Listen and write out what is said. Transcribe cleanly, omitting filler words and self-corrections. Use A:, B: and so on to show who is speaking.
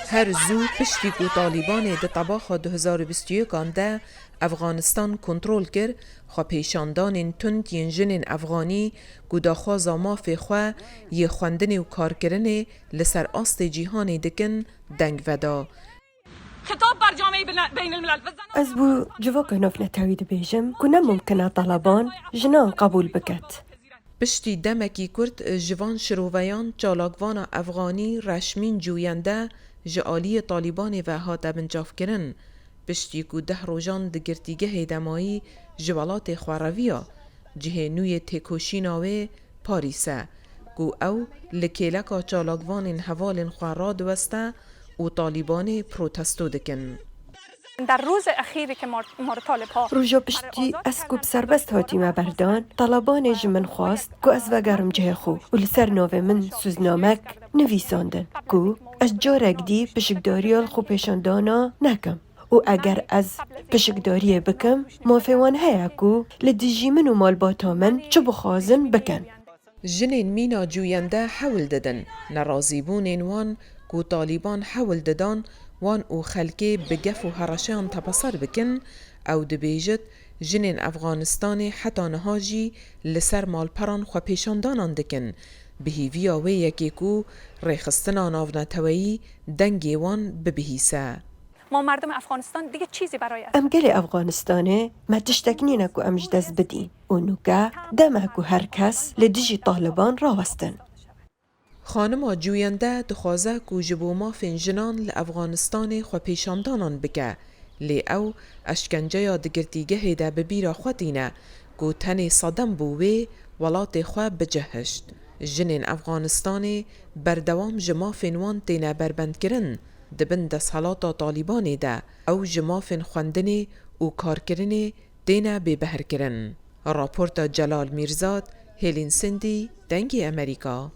A: هر زو پشتی کو طالبان ده طباخ 2021 ده افغانستان کنترل کر خو پیشاندان تند ینجن افغانی کو داخوازا مافی خو یه خوندن و کارکرن لسر آست جیهان دکن دنگ ودا.
B: خطاب بر جامعه بین الملل
C: از بو جواک نوف نتاوید بیجم کنه ممکنه طالبان جنان قبول بکت.
A: پشتی دمکی کرد جوان شروعیان چالاکوان افغانی رشمین جوینده جعالی طالبان و هاته بنجاف کرن. پشتی کو 10 روزان دگرتیگه دمایی جوالات خوارویا جه نوی تکوشیناوه پاریسه کو او لکیلکا چالاکوان حوال خواراد وسته و طالبان پروتستو دکن.
B: در روز اخیری که طالب ها
C: روژا پشتی اسکوب سربست هاتیمه بردان طالبان جمن خواست که از وگرم جه خو و لسر نوه من سوزنامک نویساندن که از جارک دی پشکداریال خو پیشاندانا نکم و اگر از پشکداری بکم موافوان هیا که لدیجی من و مالباتا من چو بخوازن بکن.
A: جنین مینا جوینده حول ددن نرازیبون وان کو طالبان حول ددان وان او خلکی بگف و هرشان تبصر بکن او دبیجت جنین افغانستان حتی نهاجی لسر مالپران خو پیشاندانان دکن بهیویا و یکی کو ریخستنا ناونتویی دنگی وان ببهیسه.
B: ما مردم افغانستان دیگه چیزی برای
C: امگل افغانستانه ما تشتکنینه که امج دست بدین اونو که دمه که هر کس لدیجی طالبان راوستن.
A: خانم جوینده دخوازه کو جبو ما فنجنان لافغانستان خو پیشاندانان بکه لی او اشکنجه یا دگرتیگه ده ببیرا خودینه کو تنی صدم بووی ولات خو بجهشت. جنین افغانستان بردوام جما فنوان تینه بربند کرن دبن دست حالاتا طالبانی ده او جما فن خوندنی و کارکرنی تینه ببهر کرن. راپورت جلال میرزاد، هیلین سندی، دنگی امریکا.